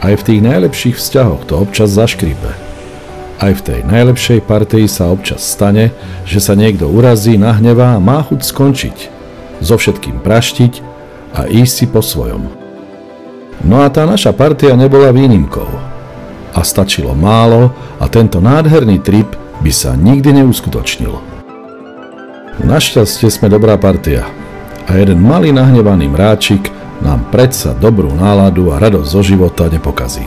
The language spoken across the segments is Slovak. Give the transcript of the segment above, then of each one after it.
Aj v tých najlepších vzťahoch to občas zaškripe. Aj v tej najlepšej partii sa občas stane, že sa niekto urazí, nahnevá a má chuť skončiť, so všetkým praštiť a ísť si po svojom. No a tá naša partia nebola výnimkou. A stačilo málo a tento nádherný trip by sa nikdy neuskutočnil. Našťastie sme dobrá partia a jeden malý nahnevaný mráčik nám predsa dobrú náladu a radosť zo života nepokazí.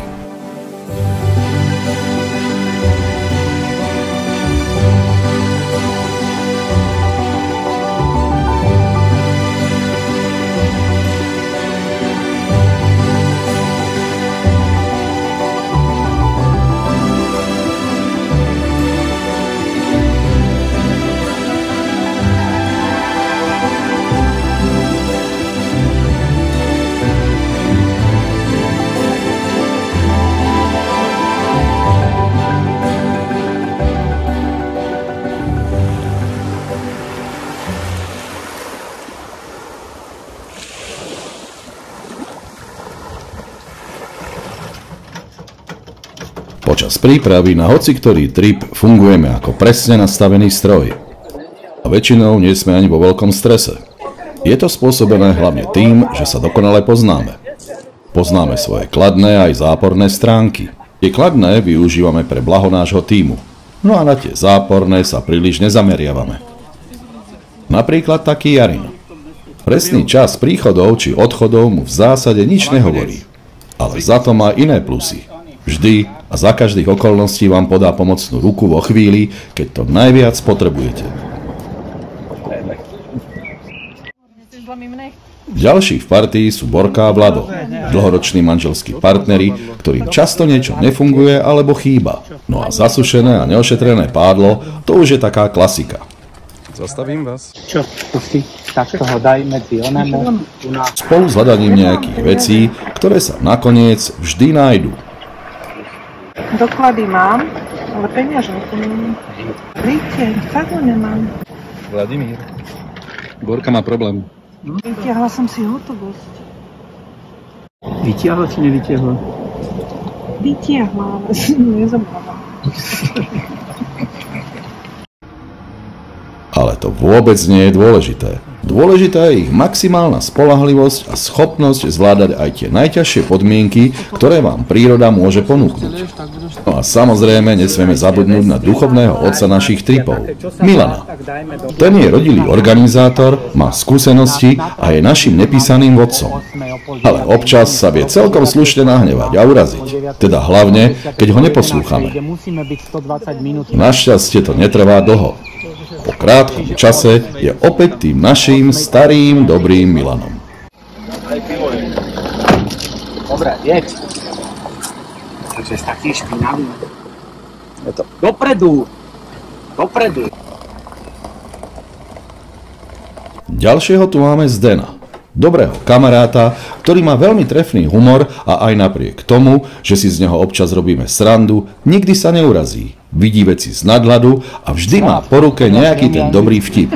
Počas prípravy na hociktorý trip fungujeme ako presne nastavený stroj. A väčšinou nie sme ani vo veľkom strese. Je to spôsobené hlavne tým, že sa dokonale poznáme. Poznáme svoje kladné aj záporné stránky. Tie kladné využívame pre blaho nášho tímu. No a na tie záporné sa príliš nezameriavame. Napríklad taký Jarin. Presný čas príchodov či odchodov mu v zásade nič nehovorí. Ale za to má iné plusy. Vždy a za každých okolností vám podá pomocnú ruku vo chvíli, keď to najviac potrebujete. Ďalší v partii sú Borka a Vlado, dlhoroční manželskí partneri, ktorým často niečo nefunguje alebo chýba. No a zasušené a neošetrené pádlo, to už je taká klasika. Zastavím vás. Čo? Tak toho daj medzi onemu. Spolu s hľadaním nejakých vecí, ktoré sa nakoniec vždy nájdu. Doklady mám, ale peňaženku nemám. Víte, fakt ho nemám. Vladimír, Borka má problém. Vytiahla som si hotovosť. Vytiahla či nevytiahla? Vytiahla, ale nezabudla. Ale to vôbec nie je dôležité. Dôležitá je ich maximálna spoľahlivosť a schopnosť zvládať aj tie najťažšie podmienky, ktoré vám príroda môže ponúknuť. No a samozrejme nesmieme zabudnúť na duchovného otca našich tripov, Milana. Ten je rodilý organizátor, má skúsenosti a je našim nepísaným vodcom. Ale občas sa vie celkom slušne nahnevať a uraziť. Teda hlavne, keď ho neposlúchame. Našťastie to netrvá dlho. Po krátkom čase je opäť tým naším starým dobrým Milanom. Dobre, jeď. Takže je taký špinavý. Dopredu! Dopredu! Ďalšieho tu máme Zdena. Dobrého kamaráta, ktorý má veľmi trefný humor a aj napriek tomu, že si z neho občas robíme srandu, nikdy sa neurazí. Vidí veci z nadhľadu a vždy má po ruke nejaký ten dobrý vtip.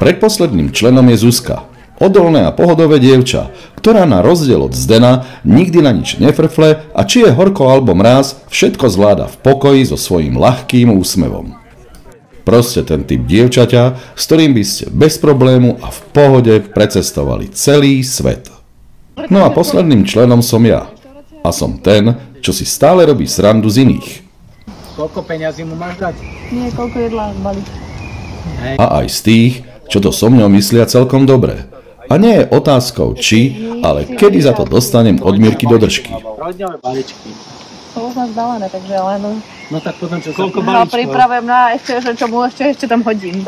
Predposledným členom je Zuzka. Odolné a pohodové dievča, ktorá na rozdiel od Zdena nikdy na nič nefrfle a či je horko alebo mráz, všetko zvláda v pokoji so svojím ľahkým úsmevom. Proste ten typ dievčaťa, s ktorým by ste bez problému a v pohode precestovali celý svet. No a posledným členom som ja. A som ten, čo si stále robí srandu z iných. Koľko peňazí mu máš dať? Nie, koľko jedla balík. A aj z tých, čo to so mňou myslia celkom dobre. A nie je otázkou či, ale kedy za to dostanem od Mirky do držky. To už mám zbalené, takže len... No tak potom čo, koľko balíčkov? Pripravujem na ešte, čo mu ešte tam hodím.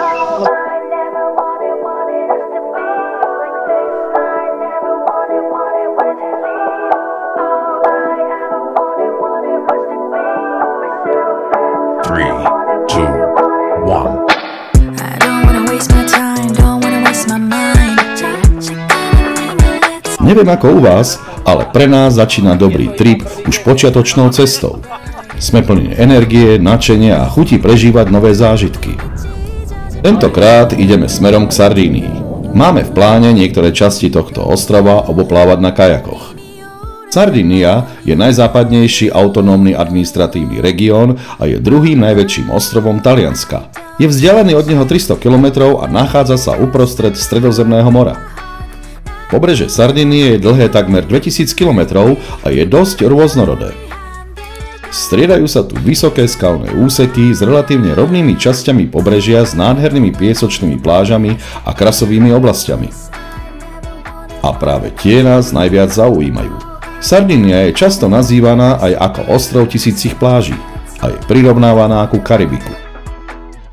Neviem ako u vás, ale pre nás začína dobrý trip už počiatočnou cestou. Sme plní energie, nadšenia a chuti prežívať nové zážitky. Tentokrát ideme smerom k Sardínii. Máme v pláne niektoré časti tohto ostrova oboplávať na kajakoch. Sardinia je najzápadnejší autonómny administratívny región a je druhým najväčším ostrovom Talianska. Je vzdialený od neho 300 km a nachádza sa uprostred Stredozemného mora. Pobrežie Sardinie je dlhé takmer 2000 km a je dosť rôznorodé. Striedajú sa tu vysoké skalné úseky s relatívne rovnými časťami pobrežia s nádhernými piesočnými plážami a krasovými oblastiami. A práve tie nás najviac zaujímajú. Sardinia je často nazývaná aj ako ostrov tisícich pláží a je prirovnávaná ku Karibiku.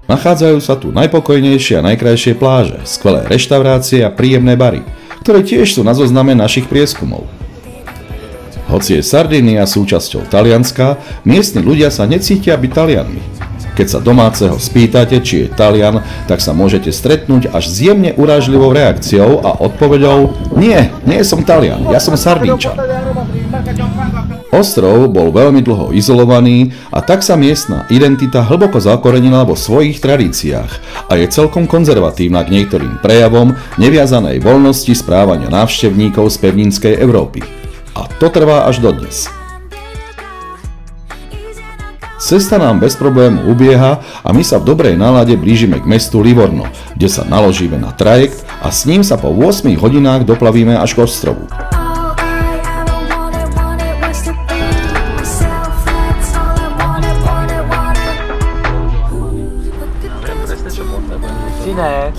Nachádzajú sa tu najpokojnejšie a najkrajšie pláže, skvelé reštaurácie a príjemné bary, ktoré tiež sú na zozname našich prieskumov. Hoci je Sardinia súčasťou Talianska, miestni ľudia sa necítia byť Talianmi. Keď sa domáceho spýtate, či je Talian, tak sa môžete stretnúť až s jemne urážlivou reakciou a odpoveďou: Nie som Talian, ja som Sardínčan. Ostrov bol veľmi dlho izolovaný a tak sa miestna identita hlboko zakorenila vo svojich tradíciách a je celkom konzervatívna k niektorým prejavom neviazanej voľnosti správania návštevníkov z pevninskej Európy. A to trvá až dodnes. Cesta nám bez problému ubieha a my sa v dobrej nálade blížime k mestu Livorno, kde sa naložíme na trajekt a s ním sa po 8 hodinách doplavíme až k ostrovu. Synek.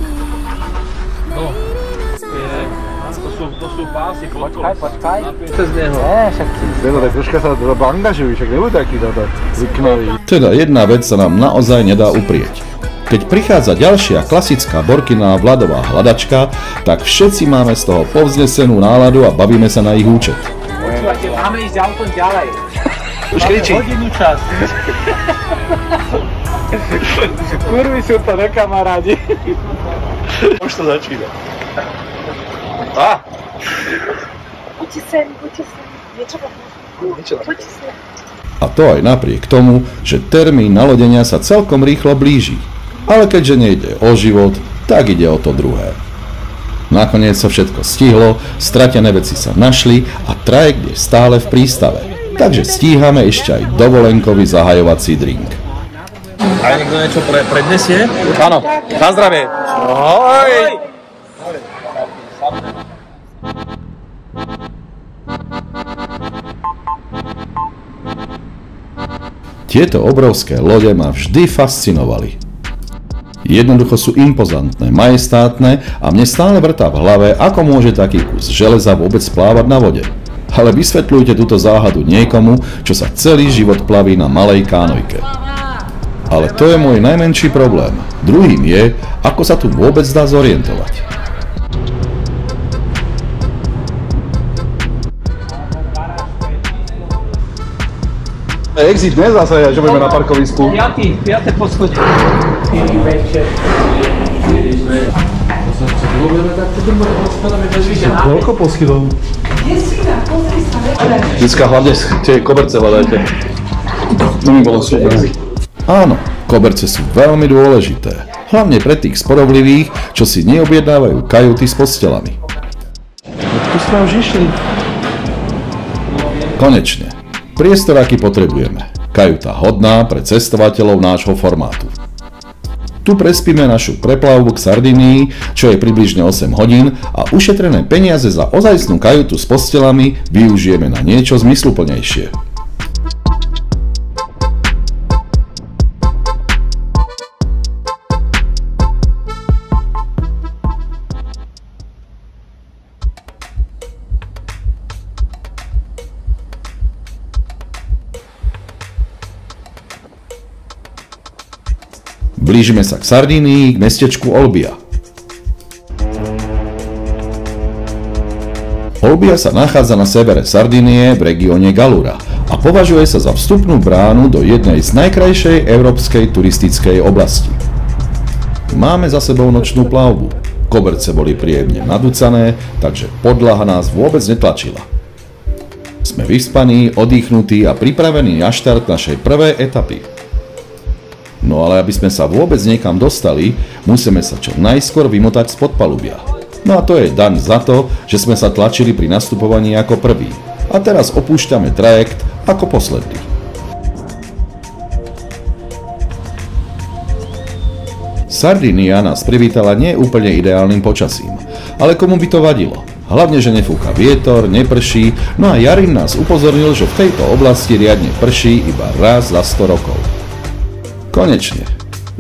To sú pásy, Počkaj. cez neho. Však Tak troška sa angažujú, však nebuď taký zvyknový. Teda jedna vec sa nám naozaj nedá uprieť. Keď prichádza ďalšia klasická Borkina Vladová hľadačka, tak všetci máme z toho povznesenú náladu a bavíme sa na ich účet. Počúvate, máme ísť autom ďalej. Už kričí. Hodinu čas. Kurvy sú to nekamarádi. Už to začína. Poďte sem. Poďte sem. A to aj napriek tomu, že termín nalodenia sa celkom rýchlo blíži. Ale keďže nejde o život, tak ide o to druhé. Nakoniec sa všetko stihlo, stratené veci sa našli a trajekt je stále v prístave. Takže stíhame ešte aj dovolenkový zahajovací drink. A niekto niečo prednesie? Áno, na zdravie. Ahoj! Tieto obrovské lode ma vždy fascinovali. Jednoducho sú impozantné, majestátne a mne stále vrtá v hlave, ako môže taký kus železa vôbec plávať na vode. Ale vysvetľujte túto záhadu niekomu, čo sa celý život plaví na malej kánojke. Ale to je môj najmenší problém. Druhým je, ako sa tu vôbec dá zorientovať. Exit, ne zase, že budeme na parkovisku. Piate poschodie. Koľko poschylov? Vždycka hlavne tie koberce hľadajte. To mi bolo super. Áno, koberce sú veľmi dôležité. Hlavne pre tých sporovlivých, čo si neobjednávajú kajuty s postelami. Tu sme už išli. Konečne. Priestor, aký potrebujeme. Kajuta hodná pre cestovateľov nášho formátu. Tu prespíme našu preplavbu k Sardinii, čo je približne 8 hodín a ušetrené peniaze za ozajstnú kajutu s postelami využijeme na niečo zmysluplnejšie. Blížime sa k Sardínii, k mestečku Olbia. Olbia sa nachádza na severe Sardinie v regióne Gallura a považuje sa za vstupnú bránu do jednej z najkrajšej európskej turistickej oblasti. Máme za sebou nočnú plavbu. Koberce boli príjemne nadúcané, takže podlaha nás vôbec netlačila. Sme vyspaní, oddychnutí a pripravení na štart našej prvej etapy. No ale aby sme sa vôbec niekam dostali, musíme sa čo najskôr vymotať spod palubia. No a to je daň za to, že sme sa tlačili pri nastupovaní ako prví. A teraz opúšťame trajekt ako posledný. Sardinia nás privítala nie úplne ideálnym počasím, ale komu by to vadilo? Hlavne, že nefúka vietor, neprší, no a Jarin nás upozornil, že v tejto oblasti riadne prší iba raz za 100 rokov. Konečne,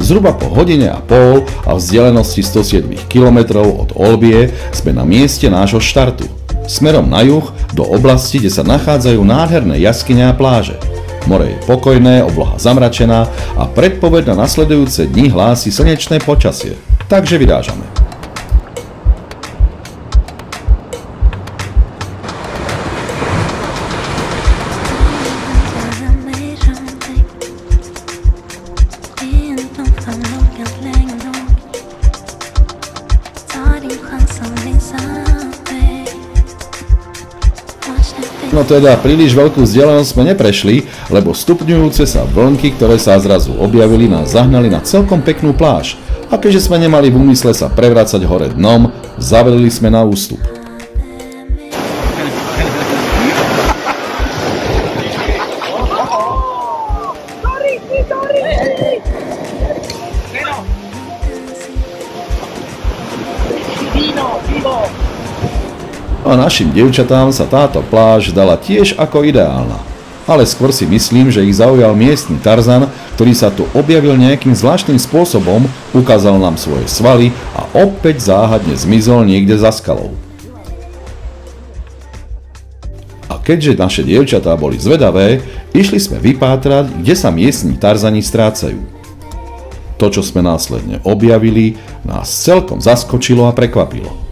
zhruba po hodine a pol a vzdialenosti 107 km od Olbie sme na mieste nášho štartu, smerom na juh do oblasti, kde sa nachádzajú nádherné jaskyne a pláže. More je pokojné, obloha zamračená a predpoveď na nasledujúce dni hlási slnečné počasie, takže vyrážame. No teda príliš veľkú vzdialenosť sme neprešli, lebo stupňujúce sa vlnky, ktoré sa zrazu objavili, nás zahnali na celkom peknú pláž. A keďže sme nemali v úmysle sa prevracať hore dnom, zavelili sme na ústup. A našim dievčatám sa táto pláž dala tiež ako ideálna. Ale skôr si myslím, že ich zaujal miestny Tarzan, ktorý sa tu objavil nejakým zvláštnym spôsobom, ukázal nám svoje svaly a opäť záhadne zmizol niekde za skalou. A keďže naše dievčatá boli zvedavé, išli sme vypátrať, kde sa miestni Tarzani strácajú. To, čo sme následne objavili, nás celkom zaskočilo a prekvapilo.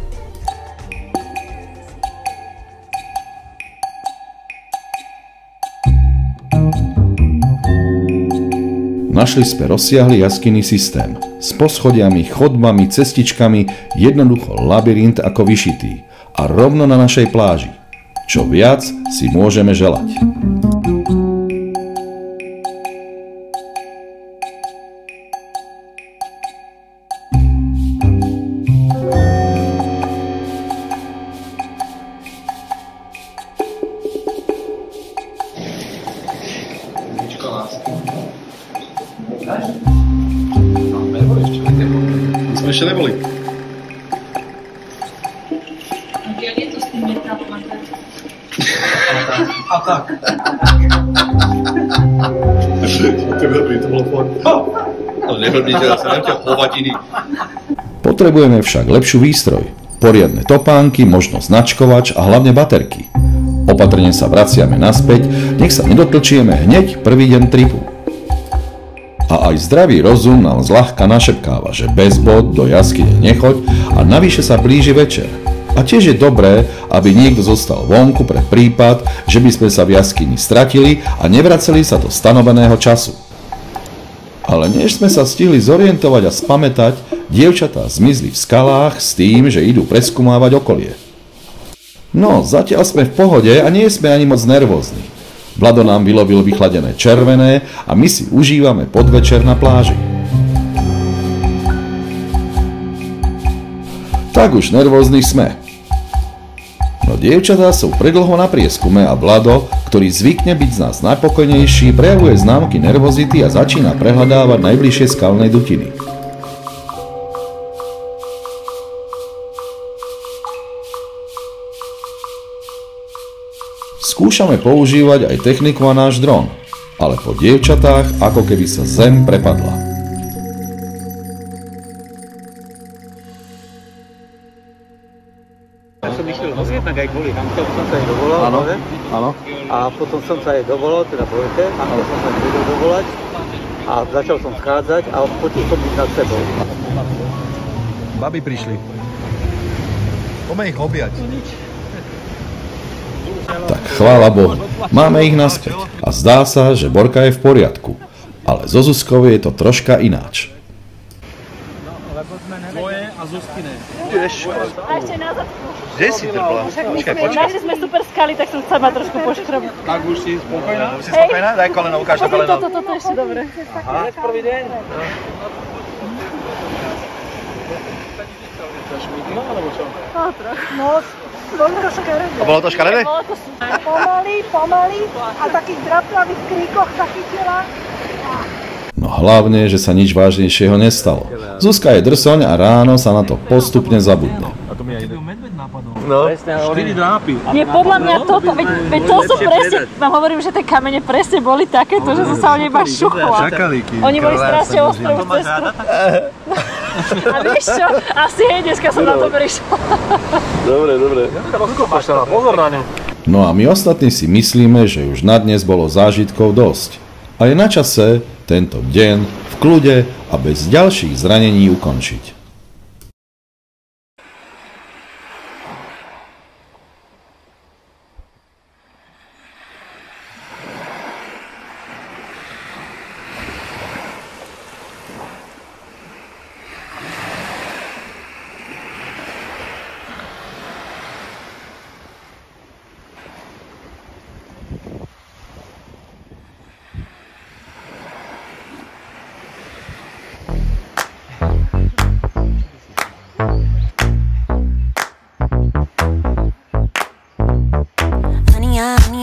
Našli sme rozsiahly jaskyný systém s poschodiami, chodbami, cestičkami, jednoducho labyrint ako vyšitý a rovno na našej pláži. Čo viac si môžeme želať. My sme ešte neboli. Ja nie to s tým netrápam. A tak. To je dobrý, to bolo fakt. No neblbíte, ja sa neviem hovadiny. Potrebujeme však lepšiu výstroj, poriadne topánky, možno značkovač a hlavne baterky. Opatrne sa vraciame naspäť, nech sa nedotlčieme hneď prvý deň tripu. A aj zdravý rozum nám zľahka našepkáva, že bez bod do jaskyne nechoď a navyše sa blíži večer. A tiež je dobré, aby niekto zostal vonku pre prípad, že by sme sa v jaskyni stratili a nevraceli sa do stanoveného času. Ale než sme sa stihli zorientovať a spamätať, dievčatá zmizli v skalách s tým, že idú preskúmávať okolie. No, zatiaľ sme v pohode a nie sme ani moc nervózni. Vlado nám vylovil vychladené červené a my si užívame podvečer na pláži. Tak už nervózni sme. No dievčatá sú predlho na prieskume a Vlado, ktorý zvykne byť z nás najpokojnejší, prejavuje známky nervozity a začína prehľadávať najbližšie skalné dutiny. Skúšame používať aj techniku a náš dron, ale po dievčatách ako keby sa zem prepadla. Ja som išiel jednak aj kvôli tamto, som sa aj dovolal, Áno. a potom som sa aj dovolal, teda bojte, a potom som sa nebudol dovolať a začal som schádzať a počul som byť nad sebou. Babi prišli. Poďme ich objať. Tak chvála Bohu, máme ich naspäť a zdá sa, že Borka je v poriadku, ale so Zuzkou je to troška ináč. Tvoje a Zuzkine. A ešte na zadku. Kde si trpla? Našli sme super skaly, tak som sa ma trošku poškrobiť. Tak už si spokojná? Už si spokojná? Daj koleno, ukáž to koleno. Toto ešte dobre. Aha. Prvý deň? No, trochu. Bolo to škaredé. A bolo to škaredé? Bolo to super. Pomaly a takých draplavých kríkoch sa chytila. No hlavne, že sa nič vážnejšieho nestalo. Zuzka je drsoň a ráno sa na to postupne zabudne. No, 4 drápy. Nie, podľa mňa toto, veď to som presne, vám hovorím, že tie kamene presne boli takéto, že som sa o nej iba šuchla. Oni boli strašne ostré už cestu. A vieš čo, asi hej, dneska som na to prišla. Dobre. Pozor na ňu. No a my ostatní si myslíme, že už na dnes bolo zážitkov dosť. A je na čase tento deň v kľude a bez ďalších zranení ukončiť.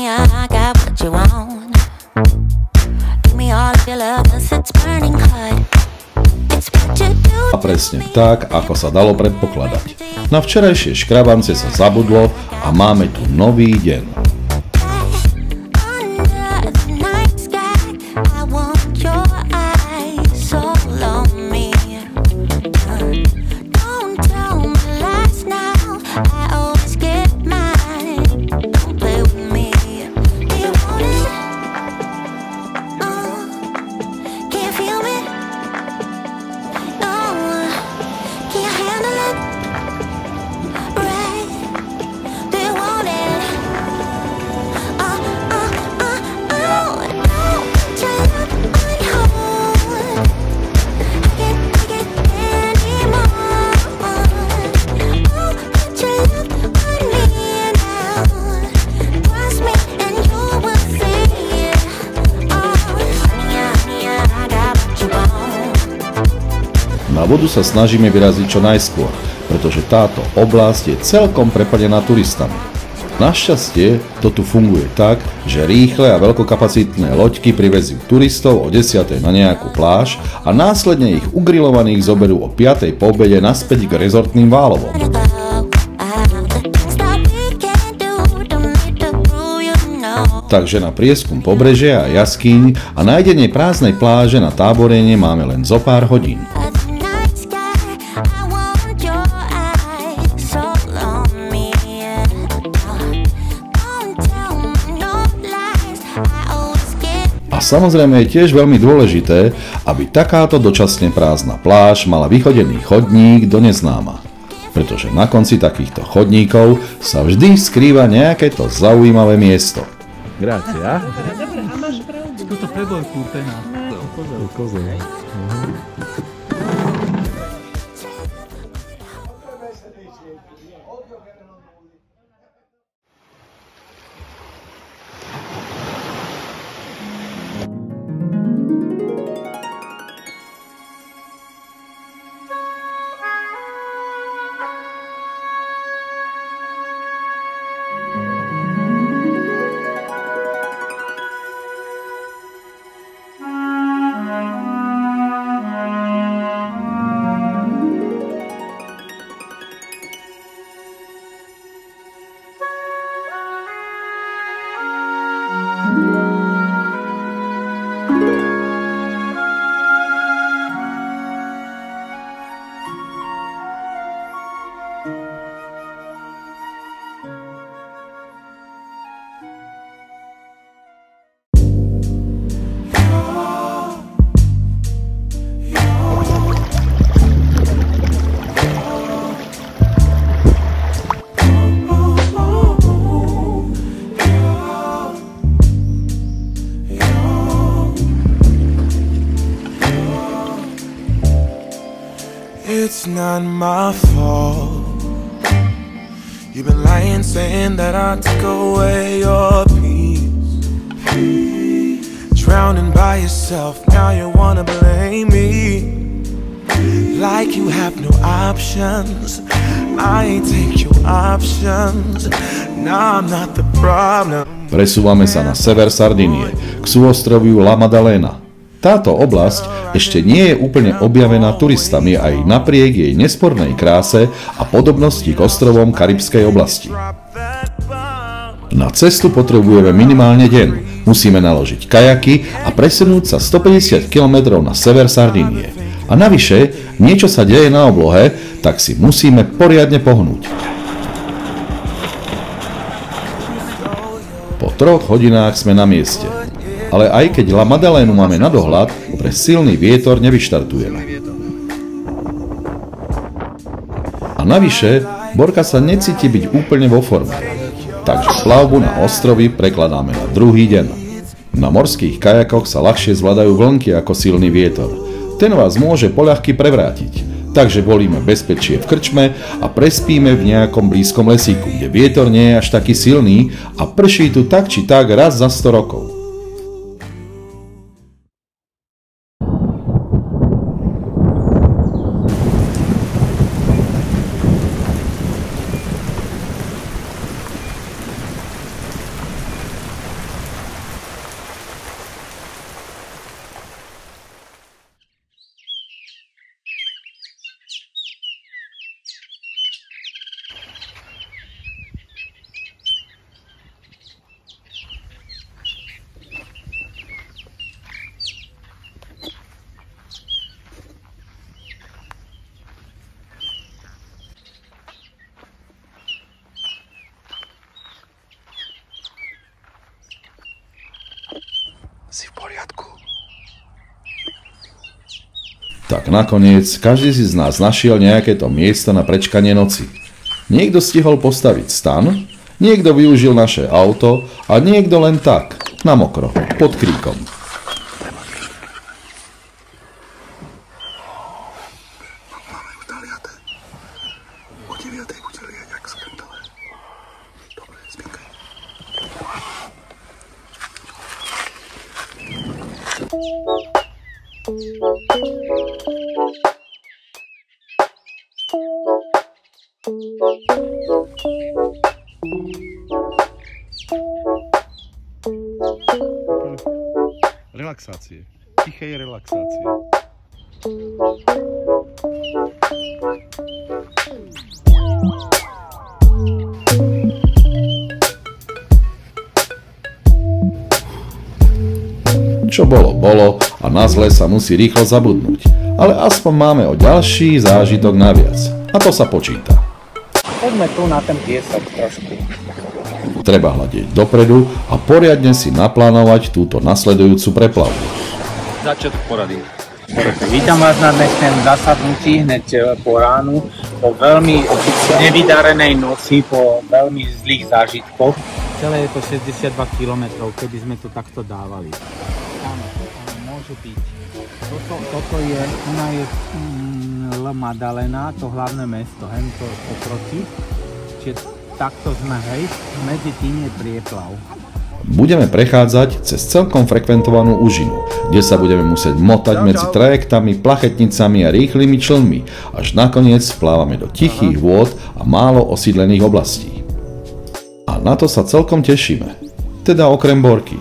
I got what you want. Give me all of your love, 'cause it's burning hot. It's what you do. A presne tak, ako sa dalo predpokladať. Na včerajšie škrabance sa zabudlo a máme tu nový deň. Na vodu sa snažíme vyraziť čo najskôr, pretože táto oblasť je celkom preplnená turistami. Našťastie to tu funguje tak, že rýchle a veľkokapacitné loďky privezú turistov o 10:00 na nejakú pláž a následne ich ugrilovaných zoberú o 5:00 po obede naspäť k rezortným Válovom. Takže na prieskum pobrežia a jaskýň a nájdenie prázdnej pláže na táborenie máme len zo pár hodín. A samozrejme je tiež veľmi dôležité, aby takáto dočasne prázdna pláž mala vychodený chodník do neznáma. Pretože na konci takýchto chodníkov sa vždy skrýva nejaké to zaujímavé miesto. Grácia. Dobre, a máš pravdu. Toto predol kúpená. Kozel. It's not my fault. You've been lying, saying that I took away your peace. Drowning by yourself, now you wanna blame me. like you have no options. I ain't take your options. Now I'm not the problem. Presúvame sa na sever Sardinie, k súostroviu La Maddalena. Táto oblasť ešte nie je úplne objavená turistami aj napriek jej nespornej kráse a podobnosti k ostrovom Karibskej oblasti. Na cestu potrebujeme minimálne deň. Musíme naložiť kajaky a presunúť sa 150 km na sever Sardinie. A navyše, niečo sa deje na oblohe, tak si musíme poriadne pohnúť. Po 3 hodinách sme na mieste. Ale aj keď La Maddalénu máme na dohľad, pre silný vietor nevyštartujeme. A navyše, Borka sa necíti byť úplne vo forme. Takže plavbu na ostrovy prekladáme na druhý deň. Na morských kajakoch sa ľahšie zvládajú vlnky ako silný vietor. Ten vás môže poľahky prevrátiť. Takže volíme bezpečie v krčme a prespíme v nejakom blízkom lesíku, kde vietor nie je až taký silný a prší tu tak či tak raz za 100 rokov. Si v poriadku. Tak nakoniec, každý si z nás našiel nejaké to miesto na prečkanie noci. Niekto stihol postaviť stan, niekto využil naše auto a niekto len tak, na mokro, pod kríkom. Relaxácie. Tichej relaxácie. Čo bolo, bolo a na zle sa musí rýchlo zabudnúť. Ale aspoň máme o ďalší zážitok naviac. A to sa počíta. Poďme tu na ten piesok trošku. Treba hľadiť dopredu a poriadne si naplánovať túto nasledujúcu preplavbu. Začiatok porady. Vítam vás na dnešnom zasadnutí hneď po ránu, po veľmi nevydarenej noci, po veľmi zlých zážitkoch. Celé je to 62 km, keby sme to takto dávali. Áno, môže byť. Toto je, ona je La Maddalena, to hlavné mesto, to poproti. Čiže takto sme, hej, medzi tým je prieplav. Budeme prechádzať cez celkom frekventovanú úžinu, kde sa budeme musieť motať medzi trajektami, plachetnicami a rýchlymi člnmi, až nakoniec vplávame do tichých vôd a málo osídlených oblastí. A na to sa celkom tešíme. Teda okrem Borky.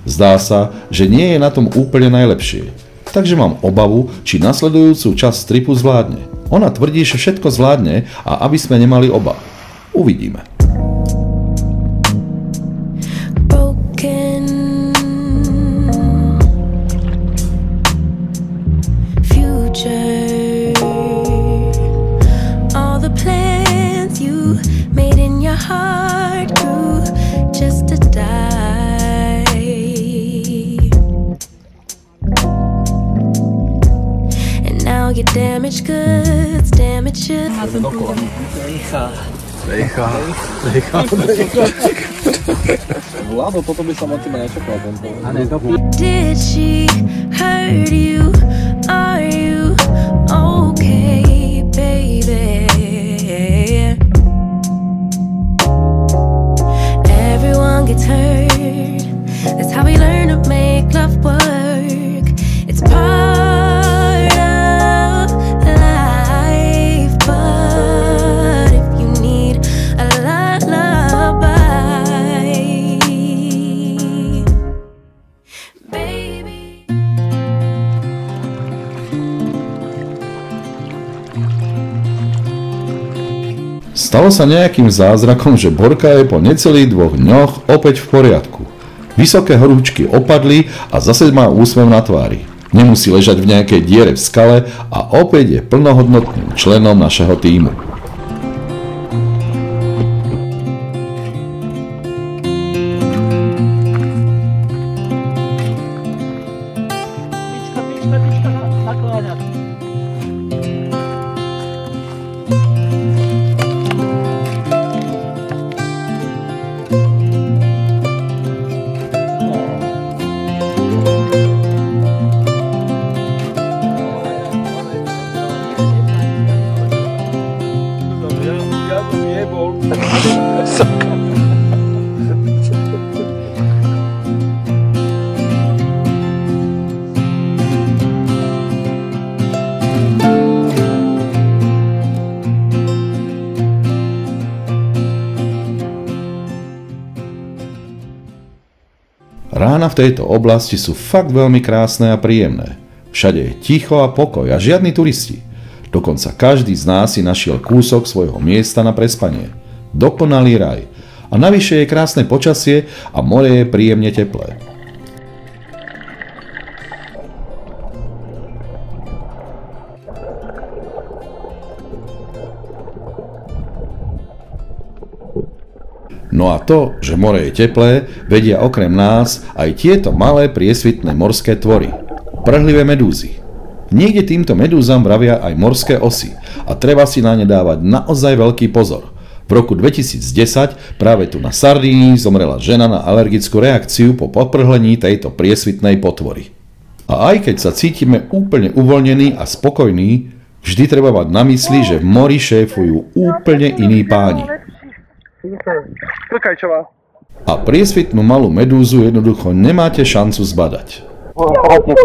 Zdá sa, že nie je na tom úplne najlepšie. Takže mám obavu, či nasledujúcu časť tripu zvládne. Ona tvrdí, že všetko zvládne a aby sme nemali obav. Uvidíme. Your damaged goods, damaged should. Vlado, toto by som od teba nečakal. Did she hurt you? Are you okay, baby? Everyone gets hurt. That's how we learn to make love work. It's part of Stalo sa nejakým zázrakom, že Borka je po necelých 2 dňoch opäť v poriadku. Vysoké horúčky opadli a zase má úsmev na tvári. Nemusí ležať v nejakej diere v skale a opäť je plnohodnotným členom našeho tímu. Rána v tejto oblasti sú fakt veľmi krásne a príjemné. Všade je ticho a pokoj a žiadni turisti. Dokonca každý z nás si našiel kúsok svojho miesta na prespanie. Dokonalý raj. A navyše je krásne počasie a more je príjemne teplé. No a to, že more je teplé, vedia okrem nás aj tieto malé priesvitné morské tvory. Prhlivé medúzy. Niekde týmto medúzam vravia aj morské osy a treba si na ne dávať naozaj veľký pozor. V roku 2010 práve tu na Sardínii zomrela žena na alergickú reakciu po poprhlení tejto priesvitnej potvory. A aj keď sa cítime úplne uvoľnení a spokojní, vždy treba mať na mysli, že v mori šéfujú úplne iní páni. A priesvitnú malú medúzu jednoducho nemáte šancu zbadať. Poďme.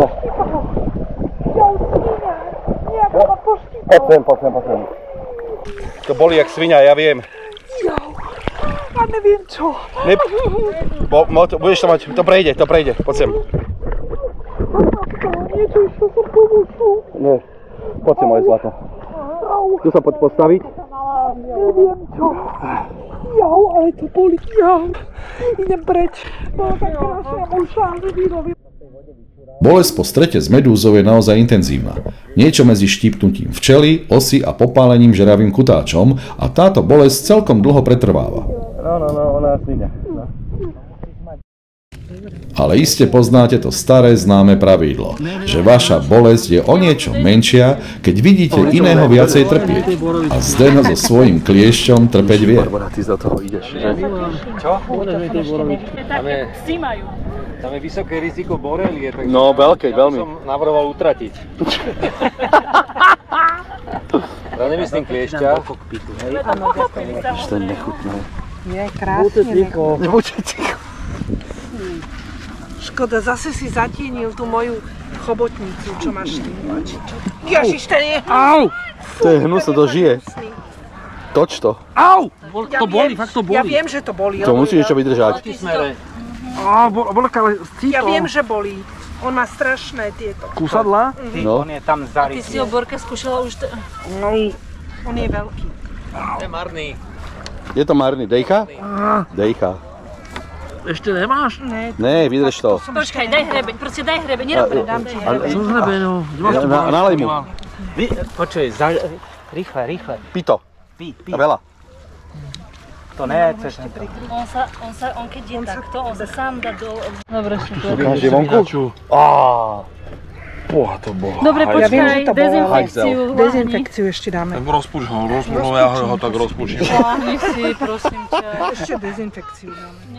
To bolí jak svinia, ja viem. Ja neviem čo. Budeš to mať, to prejde, poď sem. Niečo išlo sa pomôžu. Nie, poď sem, moje zlato. Tu sa poď postaviť. Neviem čo. Jau, ale to bolí. Jau, idem preč. Bolo tak krásne, môj šálny výroby. Bolesť po strete s medúzou je naozaj intenzívna. Niečo medzi štípnutím včely, osy a popálením žeravým kutáčom a táto bolesť celkom dlho pretrváva. No, ona sníde. Ale iste poznáte to staré známe pravidlo, že vaša bolesť je o niečo menšia, keď vidíte iného viacej trpieť. A Zdeno so svojím kliešťom trpeť vie. Ty za toho ideš, že? Čo? Tam je vysoké riziko borelie, takže no, veľké, veľmi. Som navrhoval utratiť. Ja nemyslím kliešťa. To je nechutné. Je krásne. Nebuďte ticho. Škoda, zase si zatienil tú moju chobotnicu, čo máš ty. Ježiš, ten je... Au! To je hnus, to žije. Toč to. Au! To boli, fakt to boli. Ja viem, že to boli. To musíš ešte vydržať. Ja viem, že bolí. On má strašné tieto. Kúsadlá? No. On je tam zarytý. Ty si ho, Borka, skúšala už... No, on je veľký. To je marný. Je to marný. Dejcha? Dejcha. Ešte nemáš? Ne, vydrž to. Počkaj, daj hrebeň, proste daj hrebeň, nerob dám ti hrebeň. Čo hrebeň? Nalej mu. Počuj, rýchle. Pito. Pí. A veľa. To nechceš. On keď je takto, on sa sám dá do... Dobre, Ukáže vonku? Boha, to bola. Dobre, počkaj, dezinfekciu ešte dáme. Tak rozpúš ho, ja ho tak rozpúčim. Láhni si, prosím ťa. Ešte dezinfekciu dáme.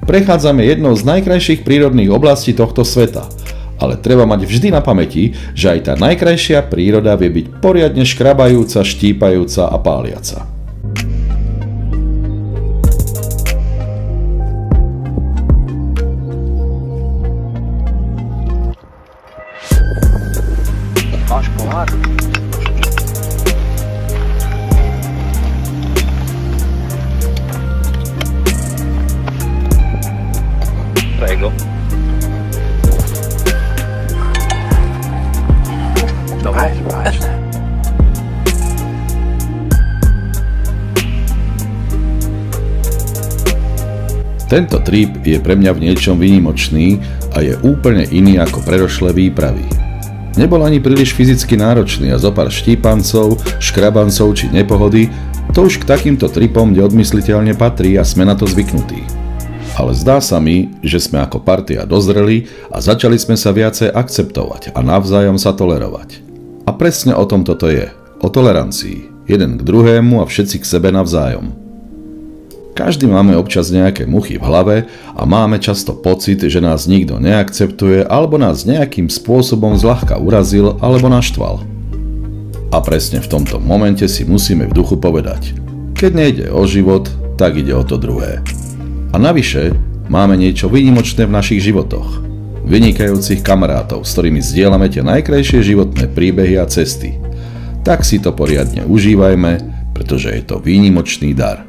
Prechádzame jednou z najkrajších prírodných oblastí tohto sveta, ale treba mať vždy na pamäti, že aj tá najkrajšia príroda vie byť poriadne škrabajúca, štípajúca a páliaca. Máš pohár? Prego. Dobre, vážne. Tento trip je pre mňa v niečom výnimočný a je úplne iný ako predošlé výpravy. Nebol ani príliš fyzicky náročný a zopár štípancov, škrabancov či nepohody, to už k takýmto tripom neodmysliteľne patrí a sme na to zvyknutí. Ale zdá sa mi, že sme ako partia dozreli a začali sme sa viacej akceptovať a navzájom sa tolerovať. A presne o tom toto je, o tolerancii, jeden k druhému a všetci k sebe navzájom. Každý máme občas nejaké muchy v hlave a máme často pocit, že nás nikto neakceptuje alebo nás nejakým spôsobom zľahka urazil alebo naštval. A presne v tomto momente si musíme v duchu povedať, keď nejde o život, tak ide o to druhé. A navyše máme niečo výnimočné v našich životoch. Vynikajúcich kamarátov, s ktorými zdieľame tie najkrajšie životné príbehy a cesty. Tak si to poriadne užívajme, pretože je to výnimočný dar.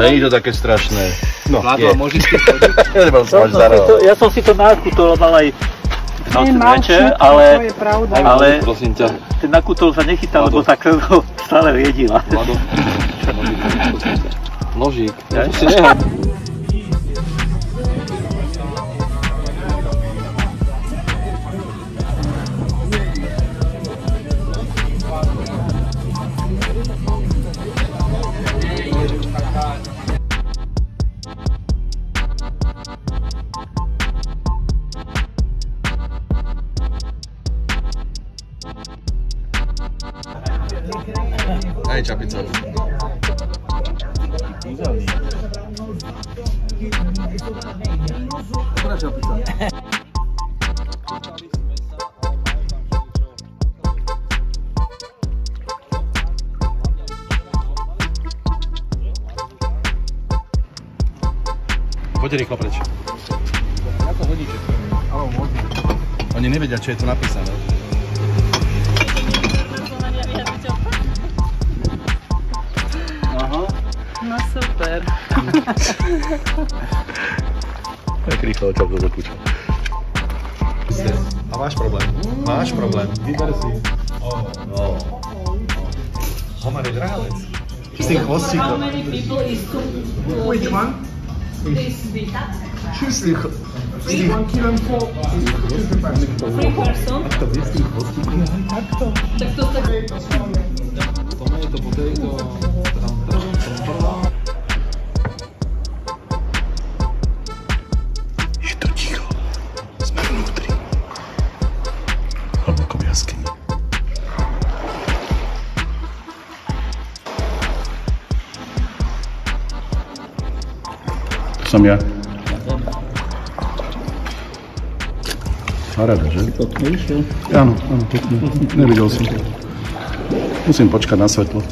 Není to také strašné. No, Vládlo, môžeš si chodiť? Ja som si to nakutuloval aj v noci večer, ale prosím ťa. ten nakutol sa nechytal, lebo tak stále riedila. Vlado, nožík, ja to si nehám. Aj čapica. Dobrá čapica. Poďte rýchlo preč. Ako hodíte? Áno, možno. Oni nevedia, čo je tu napísané. No super. Tak rýchlo ťa to zakúčam. A máš problém. Máš problém. Vyber si. No. Homar je drahálec. S tým chvostíkom. Which one? She's the 1 kilo and 4 person. A to je s tým chvostíkom. Tak to tak... Tomato, potato, Je to ticho. Sme vnútri. Hlboko v jaskyni. som ja. Paráda, že? Áno, pekne. Nevidel som. Musím počkať na svetlo.